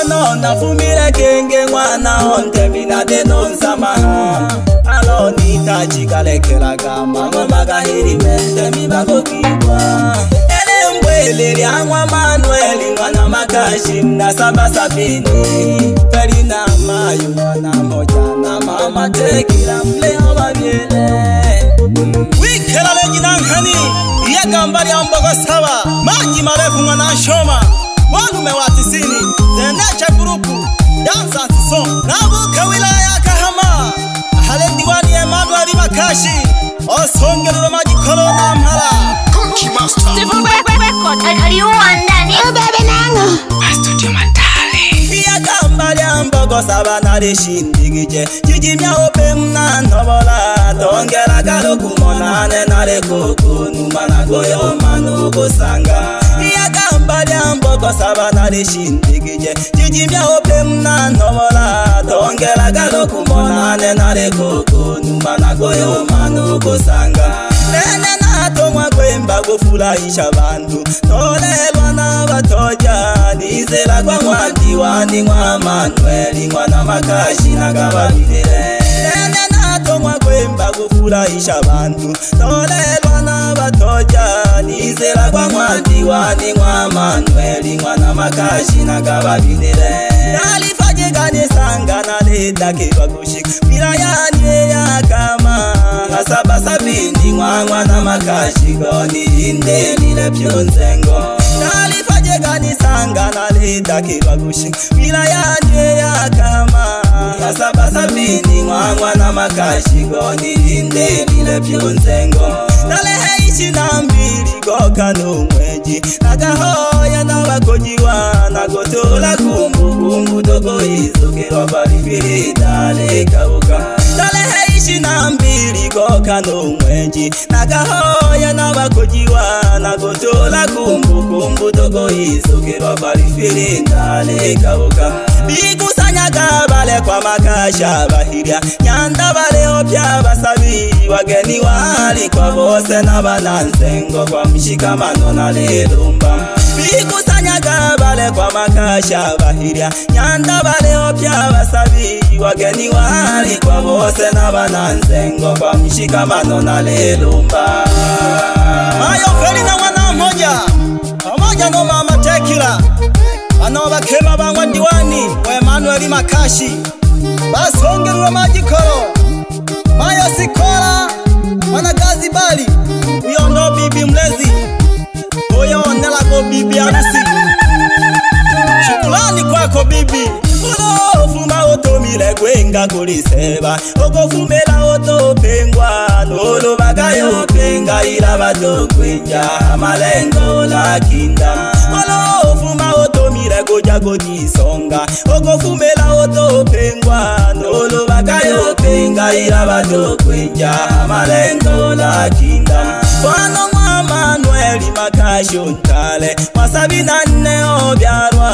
no na fumile kenge mwana onte binade non sama alo ni tachi kale kelaga mama magahiri mente mi bagokibwa ele mbwele liangwa Manuel mwana makashi na saba sabini Ferina mayu mwana moja na mama tekila mleo babiele wikela lejina nkani yagambari ambogo sawa maji marefu mwana shoma walume wa 90 zeneche grupu dansa siso nabuka wilaya Kahama hale diwani Emmanuel Makashi osongerero maji korona mpala Conky Master record aliuandani bebe nango Studio Matale yagambari ambogo sawa narishindigije jijimya ope mna nobola tongera garuku monane nare koko numana goyo manu gosanga yagambari ambogo sawa narishindigije jijimya ope mna nobola tongera garuku monane nare koko numana goyo manu gosanga nene natomwa kwemba gofurahisha bantu nolelwa n'abatoja nizera kwa mwadiwani mwa Manuel mwana makashi nagababirire nene natomwa kwemba gofurahisha bantu nolelwa n'abatoja nizera kwa mwadiwani mwa Manuel mwana makashi nagababirire nalifaje gane sanga na leta kebagushika mirayani ya kama asaba sabini mwana makashi goni inde nile pyonzengo nalifaje gani sanga na leta kebagushika mirayani ya kama asaba sabini mwana makashi goni inde nile pyonzengo naleheishi na mbili goka numweji nagahoya n'abakojiwa nagotola kumbukumbu dogo izukirwa barifiri dale kabuka naleheishi na mbili goka numweji nagahoya n'abakojiwa nagotola kumbukumbu dogo izukirwa barifiri dale kabuka bigusanyaga bale kwa makasha bahirya nyanda baleo byabasabi wageni wali kwa bose n'abananzengo kwa mshikamano na lelumba bigusanyaga bale kwa makasha bahirya nyanda baleo byabasabi wageni wali kwa bose n'abananzengo kwa mshikamano na lelumba Mayo Ferina mwana mmoja no mama tekila ano bakema bangwa diwani wa Emmanuel Makashi basongerwa majikoro Mayo Sikora wanagazi bali uyo ndo bibi mlezi uyo nelago bibi harusi shukrani kwako bibi ulo fuma otomile gwenga kuliseba ogofumela otopengwa nolo bagayo penga ila badokwenja malengo la kinda ulo fuma otomile goja godisonga ogofumela otopengwa nolo bagayo penga ila badokwenja malengo la kinda Fano mwa Manuel Makashi ontale Mwasabina nne obyarwa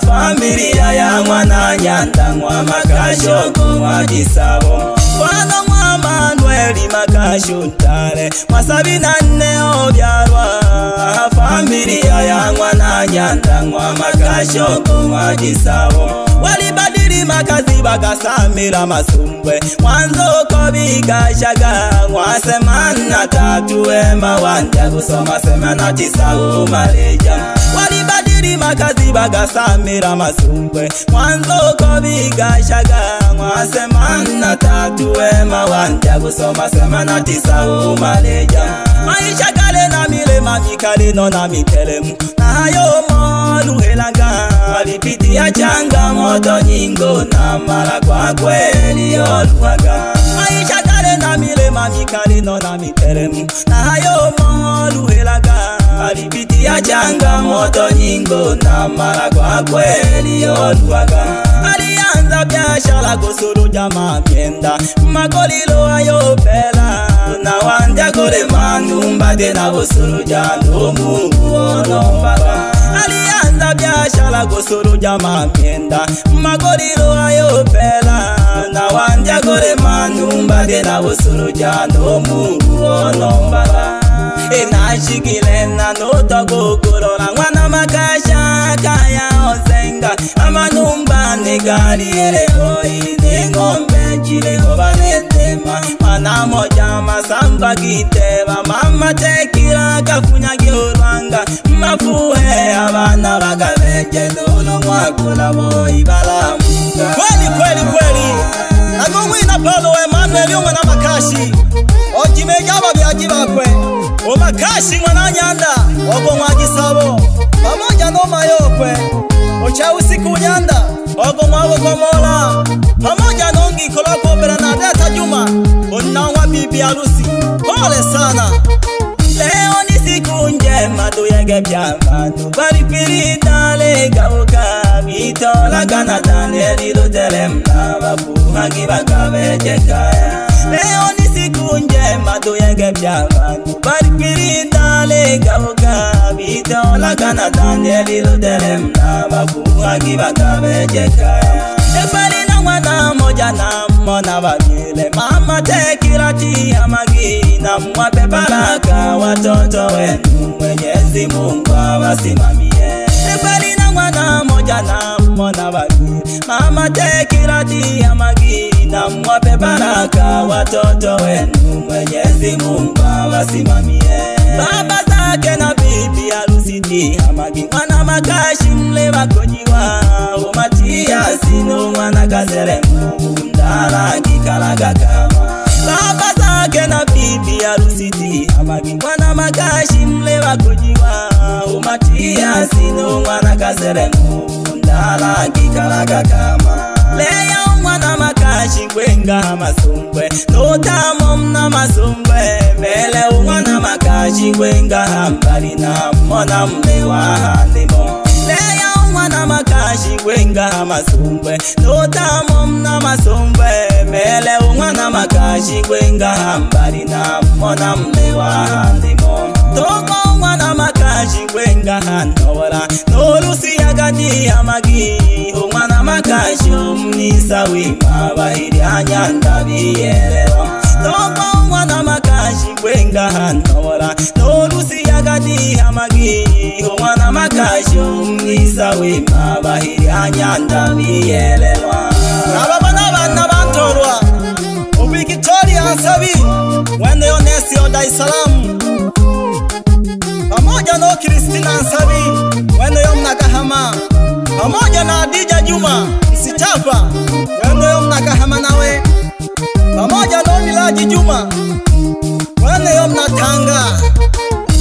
familia ya mwana nyanda mwa Makashi okwa Gisabo Fano mwa Manuel Makashi ontale Mwasabina nne obyarwa familia ya mwana nyanda mwa Makashi okwa Gisabo walibadili makazi bakasamira masumbwe mwanzo ko bigashaga mwasemana tatu ema wanja kusoma semana 9 Malaysia walibadili makazi bakasamira masumbwe mwanzo ko bigashaga mwasemana tatu ema wanja kusoma semana 9 Malaysia maisha kale na milema mikale no na mitelemu nayo molu helanga alipitia changamoto nyingo na mara kwa kweli oluwaga maisha kale na milema mikale no na mitelemu nayo molu helanga alipitia changamoto nyingo na mara kwa kweli oluwaga alianza biashara kusuru jamaa mienda magolilo ayo pela na wanja kule manyumba tena kusuru jano mungu onombaga alianza biashara kusuru jamaa mienda magolilo ayo pela na wanja kule manyumba tena kusuru jano mungu onombaga inashikile na noto kukurora mwana makasha kaya ozenga amanumba negari elehoi nengombe chilego banetema mana moja masamba kiteba mama tekila kafunya giuranga mafuhe abana bagabeje dolo mwakula boy balamuka kweli nagomwina Paulo Emmanuel yumwe na makashi ojimejaba byaji bakwe o makashi mwana nyanda ogo mwagisabo pamoja no mayokwe ocha usiku nyanda ogo mwawo gomola pamoja nongi koloko Bernadetta Juma onawa bibi harusi pole sana. Leo ni siku njema tuyege byamanu baripiri dale gauka mitola kana Danieli lutelemna bafuhangi bakabeje kaya. Leo ni siku njema tuyege byamanu baripiri dale gauka mitola kana Danieli lutelemna bafuhangi bakabeje kaya. Efari na mwana moja na mwana babile mama tekirati amagina mwape baraka watoto wenu Mwenyezi Mungu awasimamie. Efari na mwana moja na mwana babile mama tekirati amagina mwape baraka watoto wenu Mwenyezi Mungu awasimamie. Baba zake na bibi harusi amagi mwana makashi mle bakojiwa umatia sino mwana kazere ndala kikalaga kama. Baba zake na bibi harusi amagi mwana makashi mle bakojiwa umatia sino mwana kazere ndala kikalaga kama. Leya mwana makashi kwenga masungwe notamo mna masungwe mele mwana makashi kwenga hambali na mona mlewa handimo. Leya mwana makashi kwenga masungwe notamo mna masungwe mele mwana makashi kwenga hambali na mona mlewa handimo. Toko mwana makashi kwenga hanora nolusi yagati amagi mwana makashi umnisa wima bahiri anyanda biyelewa. Toko mwana makashi kwenga hanora nolusi yagati amagi mwana makashi umnisa wima bahiri anyanda biyelewa. Nababana bana bantorwa Victoria Ansabi wende Onesi o Dar es Salaam pamoja no Christina Ansabi wende yomna Kahama pamoja na Adija Juma Msitapa wende yomna Kahama nawe pamoja no Milaji Juma wende yomna Tanga.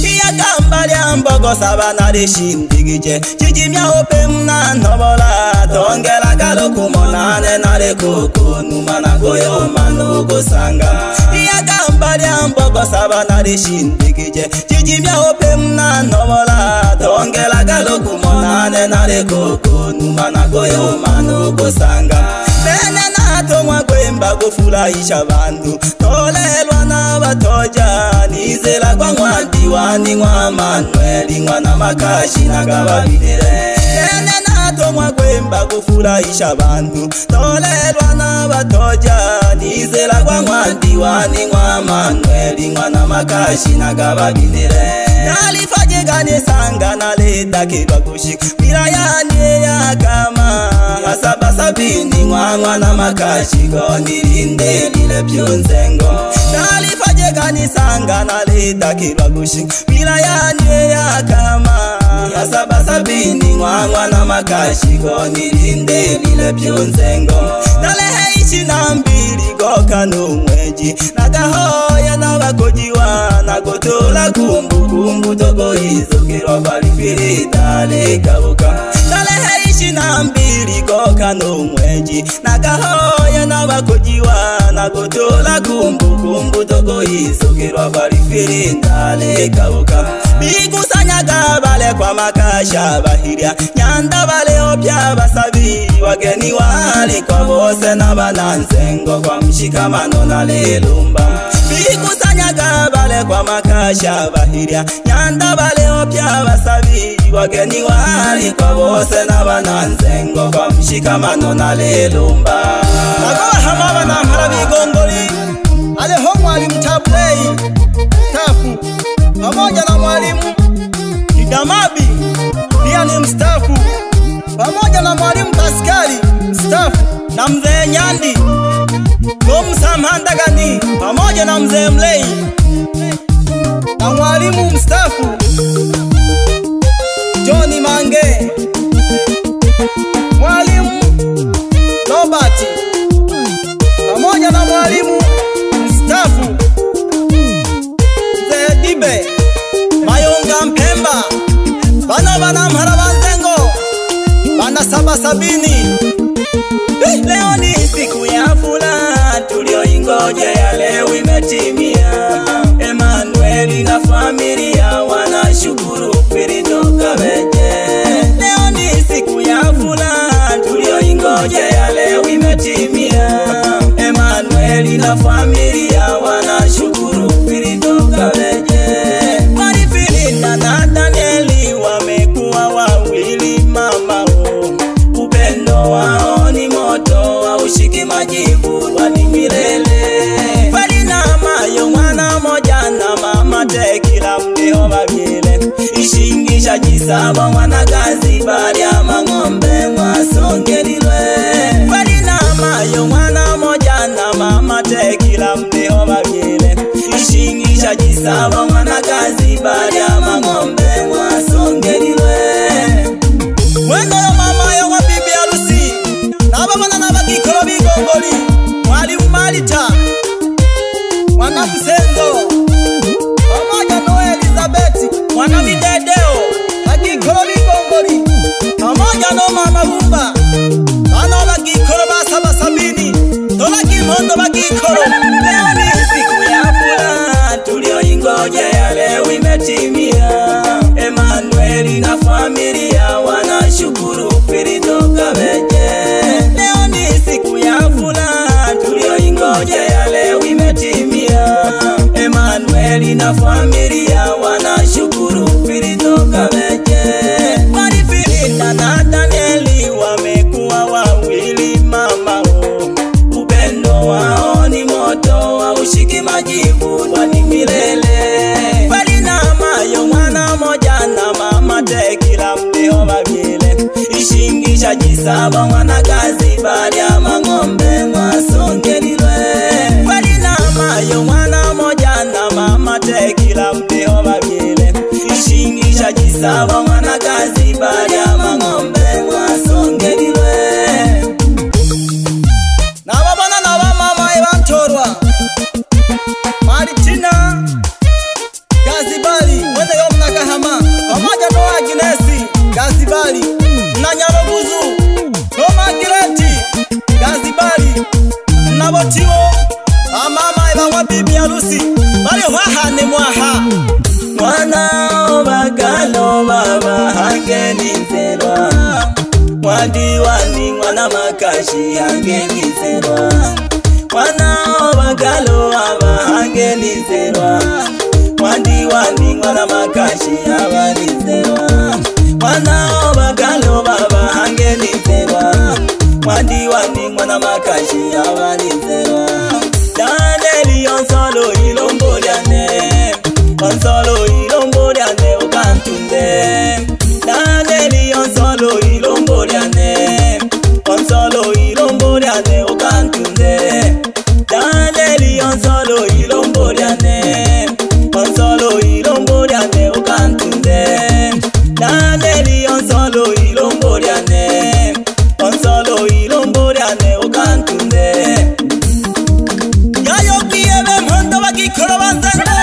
Iya gamba lya mbogo sabana rishindigije chijimya ope mna nobola tongela galoku monane nare koko numana goyo manugo sanga. Iya gamba lya mbogo sabana rishindigije chijimya ope mna nobola tongela galoku monane nare koko numana goyo manugo sanga. Bene nato mwagwemba gufurahisha bantu tolelwa n'abatoja nizela kwa mwadiwani mwa Manueli mwana makashi nagababirire. Bene nato mwagwemba gufurahisha bantu tolelwa n'abatoja nizela kwa mwadiwani mwa Manueli mwana makashi nagababirire. Nalifaje gane sanga na leta kibagushika mirayani ya kama asaba sabini mwana makashi go nirinde lile byunzengo. Nalifaje gane sanga na leta kibagushika mirayani ya kama asaba sabini mwana makashi go nirinde lile byunzengo. Nalehe ishinambiri go kanu mweji nagahoya nabakojiwa nagotola kumbu togo izokirwa barifiri dale kabuka. Nalehe ishinambiri go kanu mweji nagahoya nabakojiwa nagotola kumbu togo izokirwa barifiri dale kabuka. Bigusanyaga bale kwa makasha bahiria nyanda bale opya basabi wageni wali kwa bose n'abananzengo kwa mshikamano na lelumba. Bigusanyaga bale kwa makasha bahiria nyanda bale opya basabi wageni wali kwa bose n'abananzengo kwa mshikamano na lelumba. Nagoba hamaba na mharabi gongoli aleho mwalimu Taplay Tafu pamoja na mwalimu Idamabi pia ni mstaafu pamoja na mwalimu Paskali staff na mzee Nyandi Msamhandagani pamoja na mzee Mlei na mwalimu mstaafu John Mange, mwalimu Robert pamoja na mwalimu mstaafu mzee Dibe Mayonga Mpemba, bana mharabanzengo bana 770. Leo ni siku ya furaha tulioingoja, ya leo imetimia. Emmanuel na familia wanashukuru Firido Kabeje. Leo ni siku ya furaha tulioingoja, ya leo imetimia. Emmanuel na familia wanashukuru Firido Kabeje. Marifilina na Danieli wamekuwa wawili mama, upendo wao ni moto haushiki majivu wani milele. Falina mayo mwana moja na mama tekila mdeo babile, ishingisha jisaba mwana gazi bari ya mangombe mwasongerilwe. Falina mayo mwana moja na mama tekila mdeo babile, ishingisha jisaba mwana gazi bari ya mangombe mwasongerilwe. Wendo yo mama yo wa bibi harusi naba bana nabagikoro bigongoli, mwalimu Malita mwana Msenzo pamoja na Elizabeth mwana Midedeo bagikoro bigongoli pamoja na mama Bumba bana bagikoro ba 770 dola kimondo bagikoro. Leo ni siku ya furaha tulioingoja, ya leo imetimia. Emmanuel na familia wanashukuru Firido Kabeje. Leo ni siku ya furaha tulioingoja, ya leo imetimia. Emmanuel na familia wanashukuru Firido Kabeje. Marifilina na Danieli wamekuwa wawili mama, upendo wao ni moto haushiki majivu wani milele. Falina mayo mwana moja na mama tekila mdeo babile, ishingisha jisaba mwana gazi bari ya mangombe mwasongerilwe. Falina mayo mwana moja na mama tekila mdeo babile, ishingisha jisaba mwana gazi bari ya mangombe mwasongerilwe. Nababana nabamama ibantorwa Maritina Gazibali wende yo mnakahama pamoja no Agnesi Gazibali na Nyaroguzu no Magireti Gazibali na Botiwo mama ibanwa bibi harusi bali hwahane mwaha mwana bagalo baba hangeni zerwa mwadiwani mwana makashi hangeni zerwa mwana bagalo baba hangeni zerwa mwadiwani mwana makashi habari zerwa mwana bagalo baba hangeni zerwa mwadiwani mwana makashi habari zerwa. Danieli onsolo ilomboliane onsolo ilomboliane ukantunde. Danieli onsolo ilomboliane onsolo ilomboliane ukantunde. Danieli onsolo ilomboliane onsolo ilomboliane ukantunde. Danieli onsolo ilomboliane onsolo ilomboliane ukantunde. Yayo kiebe mhondo bagikoro banzengo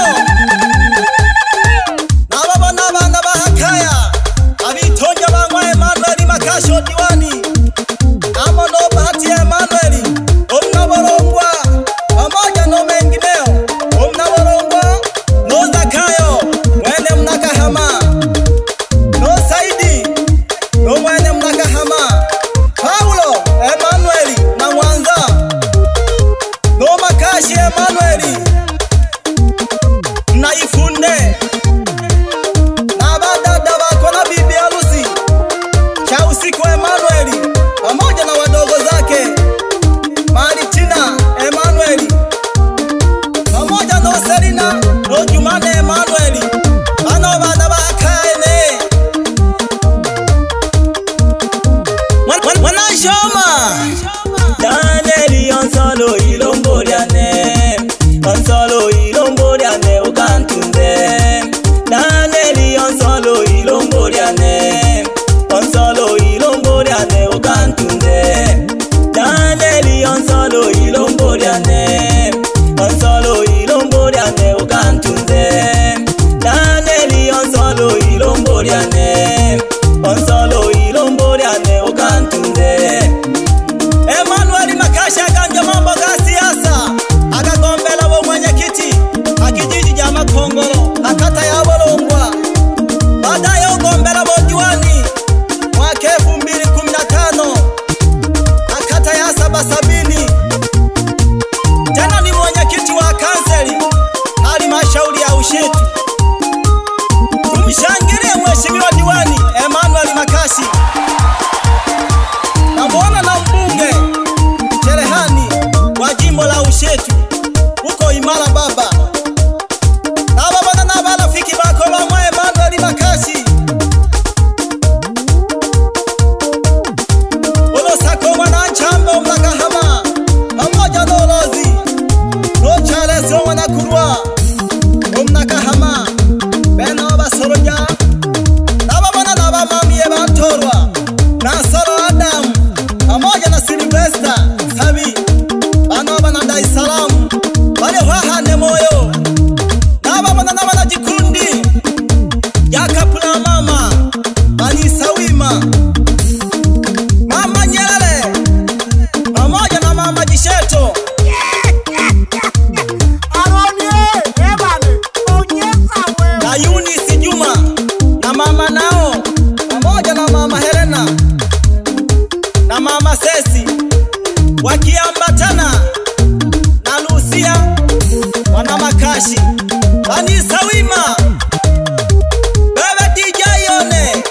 nababona abana bahakaya abitonja banywa Emmanuel Makasho diwani namono bahati Emmanuel omnaborongwa pamoja no mengineo omnaborongwa no Zakayo mwene mnakahama no Saidi no mwene mnakahama onsolo ilombo lyane ukantunze. Emmanuel Makasha ganja mambo ga siasa, akagombela bo mwenyekiti akijiji ja Makongoro akata ya Bolongwa. Baadaye ugombela bo diwani mwaka 2015 akata ya Sabasabini. Tena ni mwenyekiti wa kanseli halmashauri ya Ushetu. Tumshangilie mheshimiwa diwani Emmanuel Makashi. Namuona na mbunge Cherehani wa jimbo la Ushetu huko Imara baba. Na baba na marafiki bako ba Emmanuel Makashi. Olo sako mwana chambo mlakahama pamoja na Olozi no Charles mwana kurwa omnakahama bena basoroja. Na baba na mami ebantorwa na Soro Adam pamoja na Sylvester Sabi bana bana Dar es Salaam wale hahane moyo. Na baba na jikundi ya kapula mama bani sawima mama Nyerere pamoja na mama Jisheto. Na Eunice Juma na mama nao pamoja na mama Helena na mama Sesi wakiambatana na Lucia wana Makashi bani sawima. Bebe DJ Yone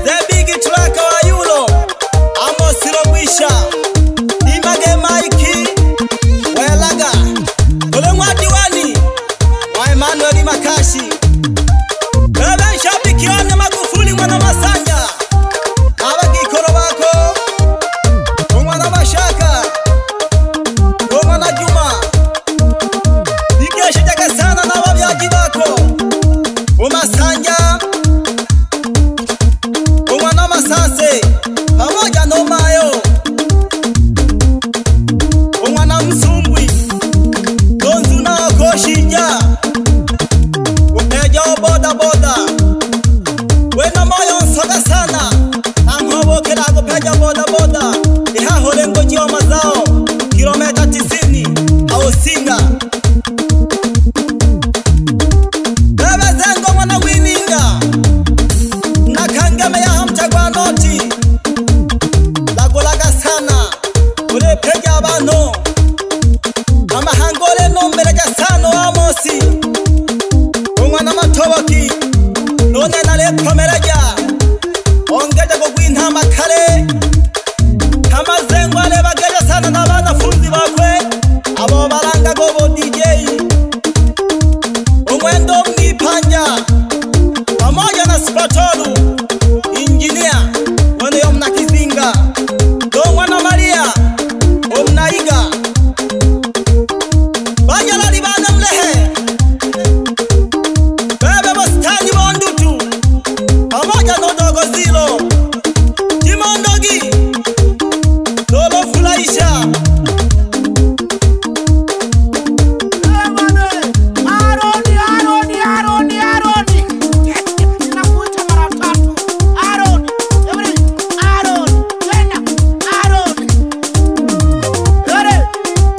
the big track wa Yulo Amos Robisha Image Mikey Welaga Kolengwa diwani wa Emmanuel Makashi. Bebe shabiki wane Magufuli mwana Masanja abagikoro bako mwana Mashaka mwana Juma Nigeshe jaga sana na wabyaji bako Umasanja mwana Masase pamoja na Mayo mwana Msumbwi Donzu na Koshinja upeja boda boda wena moyo nsoga sana angobo kirago peja boda boda ihahole ngoji wa mazao kilomita 90 au singa. Bebe zengo mwana Wininga na Kangeme ya Hamtagwa noti lagolaga sana ule peja bano ama hangole nombeleja sano Amosi umwana Matoboki none nale komeraja ongeja ko gwintama kale kama zengo ale bageja sana na banafunzi bakwe abo baranga go DJ umwendo mnipanja pamoja na Spatolu engineer wane yomna Kizinga Dongwana Maria omnaiga banyala libana mlehe bebe bostani bondutu pamoja na Dogo Zilo Jimondogi Lolo Fulaisha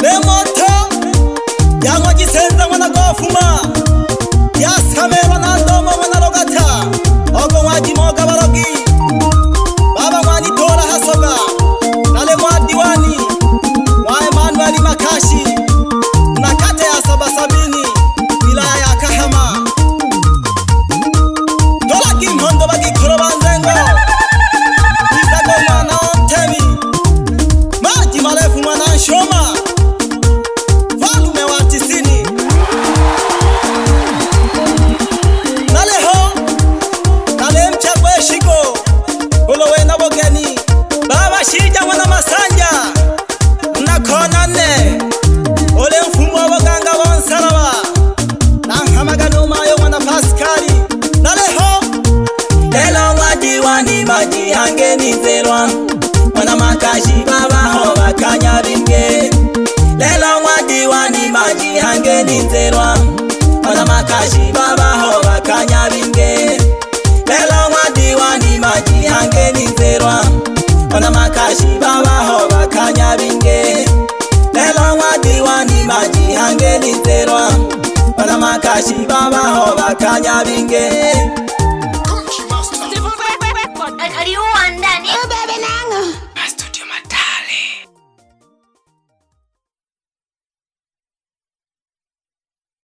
Lemoto yango jisenza mwana gofuma ya samelo na ndomo mwana Logata ogo mwaji moga barogi baba mwani tora hasoga nale mwa diwani wa Emmanuel Makashi na kata ya Sabasabini wilaya ya Kahama. Dola kimhondo bagi korobanzengo Isago mwana Ontemi maji marefu mwana Nshoma falume wa 90 naleho nale mchagwe shiko ulowe na bogeni baba shija mwana Masanja na kona ne ule mfumo wa boganga wa Nsalawa na hamagano mayo mwana Paskari naleho elo wadiwani maji hangeni zelwa mwana Makashi baba ho bakanya binge lelo wadiwani maji hangeni zelwa Makashi baba ho bakanya binge lelo mwa diwani maji makashi baba ho bakanya binge lelo wadiwani maji hangeli terwa wana makashi baba ho bakanya binge